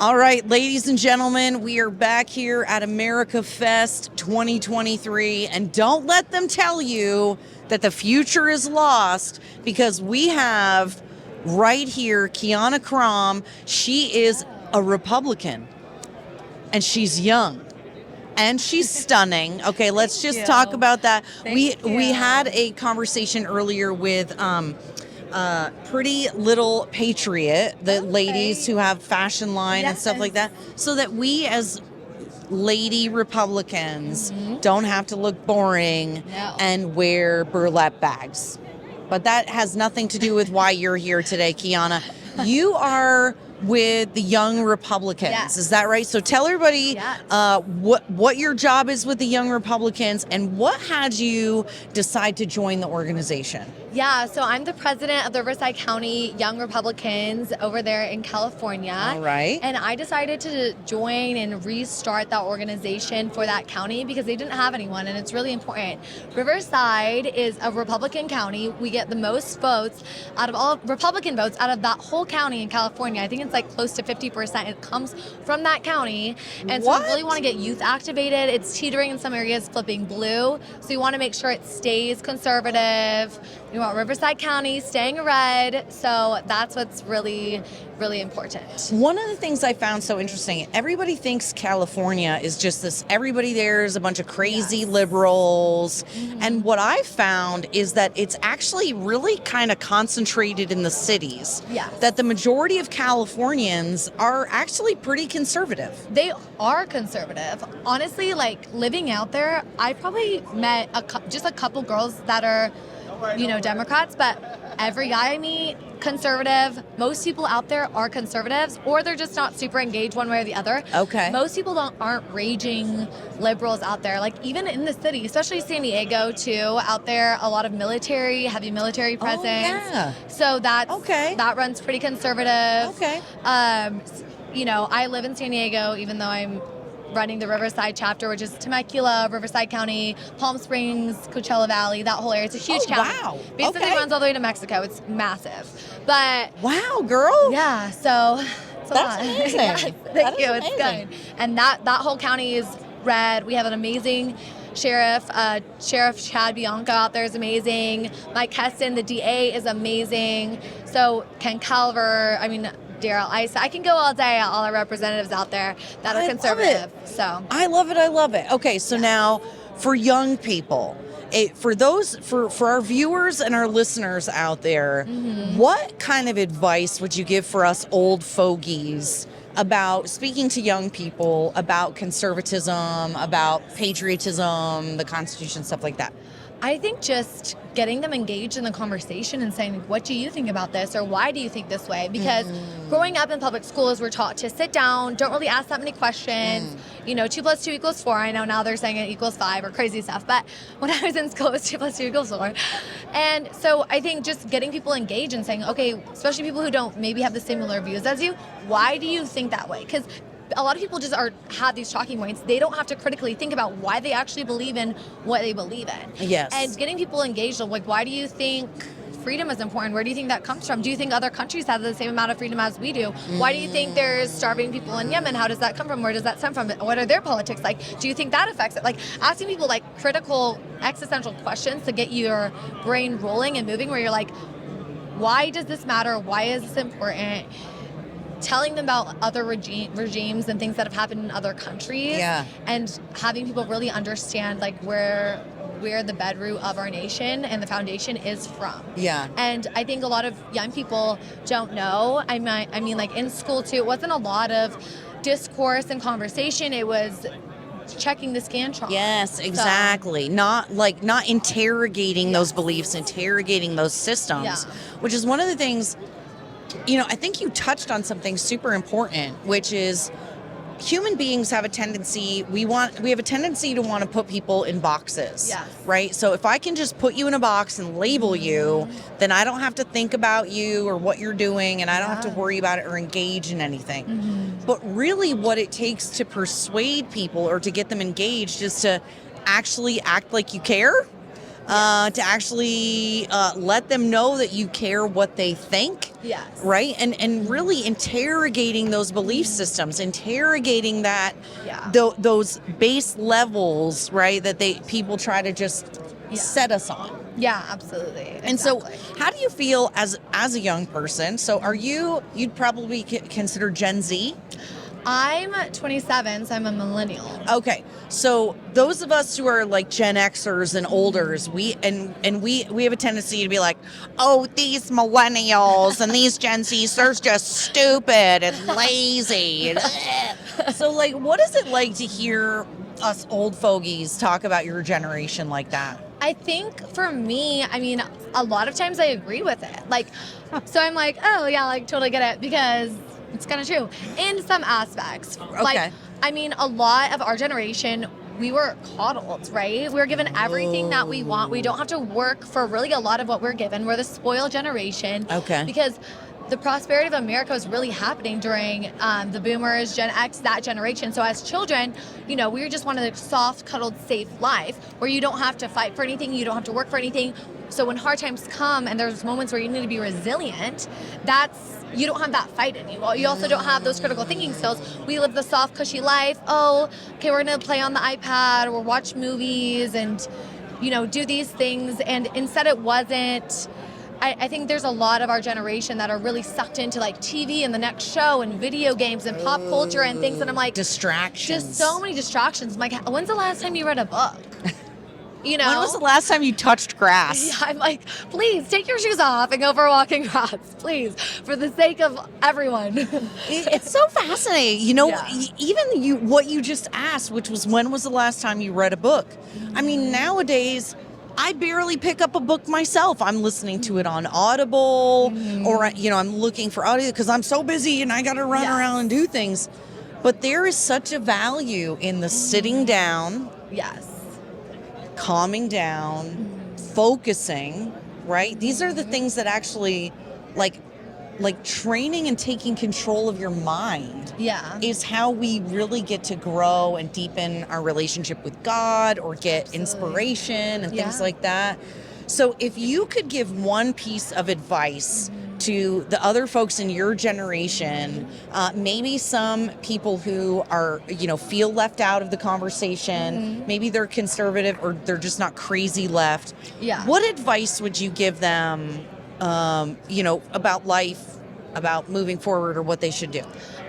All right, ladies and gentlemen, we are back here at America Fest 2023, and don't let them tell you that the future is lost, because we have right here Kiana Crom. She is a Republican, and she's young. And she's stunning. Okay, let's just talk about that. We had a conversation earlier with Pretty Little Patriot, the ladies who have fashion line and stuff like that, so that we as lady Republicans don't have to look boring and wear burlap bags. But that has nothing to do with why you're here today, Kiana. You are with the Young Republicans, is that right? So tell everybody what your job is with the Young Republicans and what had you decide to join the organization. Yeah, so I'm the president of the Riverside County Young Republicans over there in California. All right. And I decided to join and restart that organization for that county because they didn't have anyone, and it's really important. Riverside is a Republican county. We get the most votes out of all Republican votes out of that whole county in California. I think it's like close to 50%. It comes from that county. And so we really want to get youth activated. It's teetering in some areas, flipping blue. So we want to make sure it stays conservative. We want Riverside County staying red. So that's what's really, really important. One of the things I found so interesting, everybody thinks California is just this, everybody there is a bunch of crazy liberals. And what I found is that it's actually really kind of concentrated in the cities. That the majority of Californians are actually pretty conservative. They are conservative. Honestly, like living out there, I probably met just a couple girls that are, Democrats, but every guy I meet, conservative. Most people out there are conservatives, or they're just not super engaged one way or the other. Okay. Most people aren't raging liberals out there. Like even in the city, especially San Diego too, out there, a lot of heavy military presence. Oh, yeah. So that runs pretty conservative. Okay. I live in San Diego, even though I'm running the Riverside chapter, which is Temecula, Riverside County, Palm Springs, Coachella Valley, that whole area. It's a huge county. Wow. Basically runs all the way to Mexico. It's massive. But wow, girl. Yeah, so it's a That's lot. amazing. Yes, thank you. Amazing. It's good. And that whole county is red. We have an amazing sheriff. Sheriff Chad Bianca out there is amazing. Mike Heston, the DA, is amazing. So Ken Calver, Daryl Ice. I can go all day, all our representatives out there that are conservative. So I love it. Okay, so now for young people, for our viewers and our listeners out there, what kind of advice would you give for us old fogies about speaking to young people about conservatism, about patriotism, the Constitution, stuff like that? I think just getting them engaged in the conversation and saying, what do you think about this? Or why do you think this way? Because growing up in public schools, we're taught to sit down, don't really ask that many questions. 2 + 2 = 4. I know now they're saying it equals 5 or crazy stuff. But when I was in school, it was 2 + 2 = 4. And so I think just getting people engaged and saying, okay, especially people who don't maybe have the similar views as you, why do you think that way? Because a lot of people just have these talking points. They don't have to critically think about why they actually believe in what they believe in. Yes. And getting people engaged, like, why do you think freedom is important? Where do you think that comes from? Do you think other countries have the same amount of freedom as we do? Why do you think there's starving people in Yemen? How does that come from? Where does that stem from? What are their politics like? Do you think that affects it? Like asking people like critical, existential questions to get your brain rolling and moving, where you're like, why does this matter? Why is this important? Telling them about other regimes and things that have happened in other countries, and having people really understand like where the bedroot of our nation and the foundation is from. And I think a lot of young people don't know. I mean, like in school too, it wasn't a lot of discourse and conversation. It was checking the Scantron. Yes, exactly. So, not interrogating those beliefs, interrogating those systems, which is one of the things. I think you touched on something super important, which is human beings have a tendency, we have a tendency to want to put people in boxes, right? So if I can just put you in a box and label you, then I don't have to think about you or what you're doing, and I don't have to worry about it or engage in anything. But really what it takes to persuade people or to get them engaged is to actually act like you care. to actually let them know that you care what they think. Yes. Right? And really interrogating those belief systems, interrogating that those base levels, right, that people try to just set us on. Yeah, absolutely. And so how do you feel as a young person? So you'd probably consider Gen Z? I'm 27, so I'm a millennial. Okay, so those of us who are like Gen Xers and olders, we have a tendency to be like, oh, these millennials and these Gen Zs, they're just stupid and lazy. So, like, what is it like to hear us old fogies talk about your generation like that? I think for me, I mean, a lot of times I agree with it. Like, so I'm like, oh yeah, like totally get it, because it's kind of true in some aspects. Okay. Like, I mean, a lot of our generation, we were coddled, right? We were given everything that we want. We don't have to work for really a lot of what we're given. We're the spoiled generation. Okay. Because the prosperity of America was really happening during the boomers, Gen X, that generation. So as children, you know, we just wanted a soft, cuddled, safe life where you don't have to fight for anything, you don't have to work for anything. So when hard times come and there's moments where you need to be resilient, you don't have that fight in you. You also don't have those critical thinking skills. We live the soft, cushy life. Oh, okay, we're gonna play on the iPad or watch movies and, you know, do these things. And instead it wasn't. I think there's a lot of our generation that are really sucked into like TV and the next show and video games and pop culture and things. And I'm like, distractions. Just so many distractions. I'm like, when's the last time you read a book? You know? When was the last time you touched grass? Yeah, I'm like, please take your shoes off and go for a walk in grass, please, for the sake of everyone. It's so fascinating. You know, even what you just asked, which was when was the last time you read a book? I mean, nowadays, I barely pick up a book myself. I'm listening to it on Audible, or, you know, I'm looking for audio because I'm so busy and I got to run around and do things. But there is such a value in the sitting down. Yes. Calming down, focusing, right? These are the things that actually, like training and taking control of your mind is how we really get to grow and deepen our relationship with God or get inspiration and things like that. So if you could give one piece of advice to the other folks in your generation, maybe some people who are, you know, feel left out of the conversation, maybe they're conservative or they're just not crazy left. Yeah. What advice would you give them, you know, about life, about moving forward, or what they should do?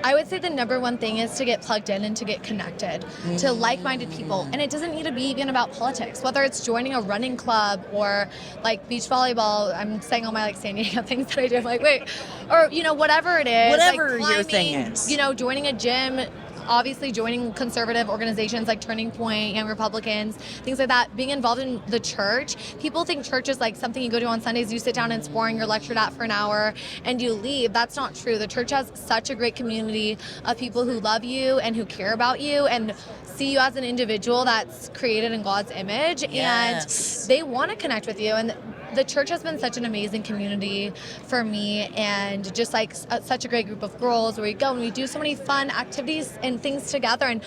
I would say the number one thing is to get plugged in and to get connected to like-minded people. And it doesn't need to be even about politics, whether it's joining a running club or like beach volleyball. I'm saying all my like San Diego things that I do. I'm like, wait, or, you know, whatever it is. Whatever like your thing is. You know, joining a gym, obviously joining conservative organizations like Turning Point, Young Republicans, things like that, being involved in the church. People think church is like something you go to on Sundays, you sit down and it's boring, you're lectured at for an hour and you leave. That's not true. The church has such a great community of people who love you and who care about you and see you as an individual that's created in God's image, and they want to connect with you. And the church has been such an amazing community for me, and just like such a great group of girls where we go and we do so many fun activities and things together. And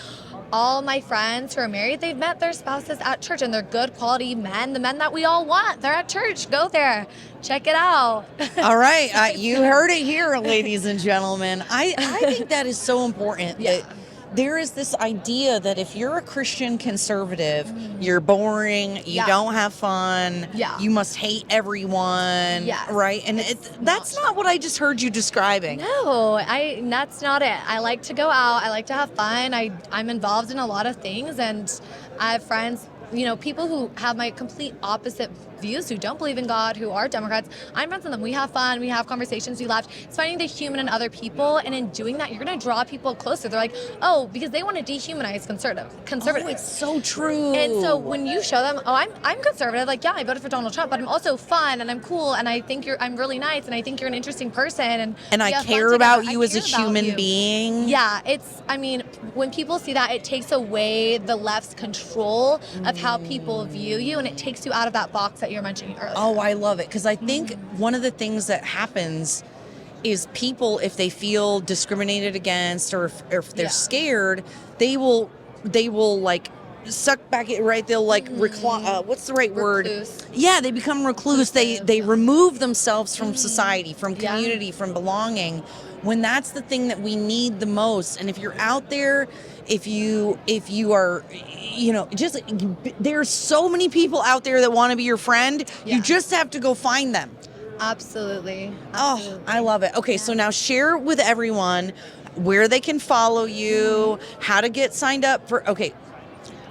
all my friends who are married, they've met their spouses at church, and they're good quality men, the men that we all want. They're at church. Go there. Check it out. All right. You heard it here, ladies and gentlemen. I think that is so important. That there is this idea that if you're a Christian conservative, you're boring, you don't have fun, you must hate everyone, right? And that's not what I just heard you describing. No, that's not it. I like to go out. I like to have fun. I'm involved in a lot of things, and I have friends, you know, people who have my complete opposite views, who don't believe in God, who are Democrats. I'm friends with them. We have fun. We have conversations. We laugh. It's finding the human in other people, and in doing that, you're going to draw people closer. They're like, oh, because they want to dehumanize conservative. Oh, it's so true. And so when you show them, oh, I'm conservative. Like, yeah, I voted for Donald Trump, but I'm also fun and I'm cool, and I think I'm really nice, and I think you're an interesting person, and I care about you as a human being. Yeah, I mean, when people see that, it takes away the left's control of how people view you, and it takes you out of that box that you're mentioning earlier. Oh, I love it, because I think one of the things that happens is people, if they feel discriminated against or if they're scared, they will like sucked back in, right? They'll like what's the right word? Recluse. Yeah, they become recluse. They remove themselves from society, from community, from belonging, when that's the thing that we need the most. And if you're out there, if you are, just there's so many people out there that want to be your friend. You just have to go find them. Absolutely. Oh, I love it. Okay, so now share with everyone where they can follow you, how to get signed up for. Okay,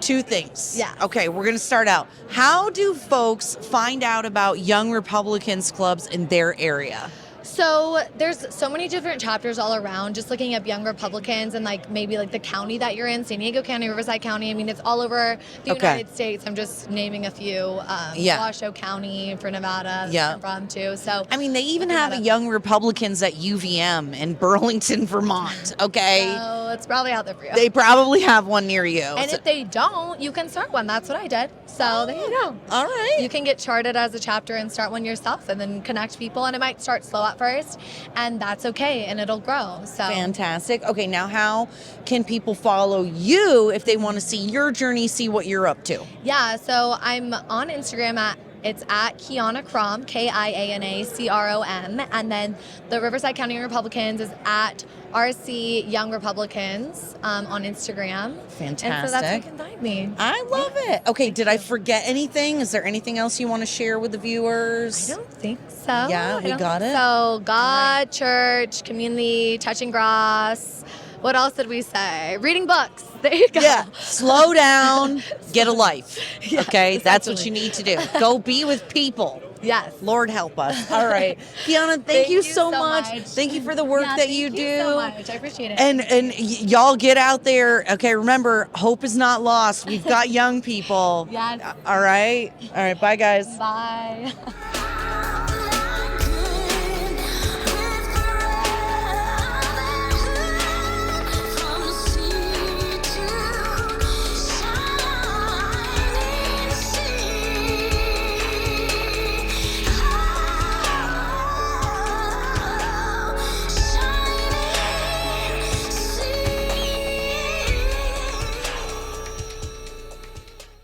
two things. Yeah. Okay, we're going to start out. How do folks find out about Young Republicans clubs in their area? So there's so many different chapters all around. Just looking up Young Republicans and like maybe like the county that you're in, San Diego County, Riverside County. I mean, it's all over the United States. I'm just naming a few. Washoe County for Nevada. I'm from too. So I mean, they even have a Young Republicans at UVM in Burlington, Vermont. Okay. So it's probably out there for you. They probably have one near you. And if they don't, you can start one. That's what I did. So there you go. All right. You can get charted as a chapter and start one yourself, and then connect people. And it might start slow at first, and that's okay, and it'll grow. So fantastic. Okay, now how can people follow you if they want to see your journey, see what you're up to? Yeah, so I'm on Instagram it's at Kiana Crom, KIANACROM, and then the Riverside County Republicans is at RC Young Republicans on Instagram. Fantastic. And so that's where you can find me. I love it. Okay, did I forget anything? Is there anything else you want to share with the viewers? I don't think so. Yeah, we got it. So God, church, community, touching grass. What else did we say? Reading books. There you go. Yeah. Slow down. Get a life. Okay. That's what you need to do. Go be with people. Yes. Lord help us. All right. Kiana, thank you so much. much. Thank you for the work that you do. Thank you so much. I appreciate it. And y'all get out there. Okay. Remember, hope is not lost. We've got young people. Yes. All right. All right. Bye, guys. Bye.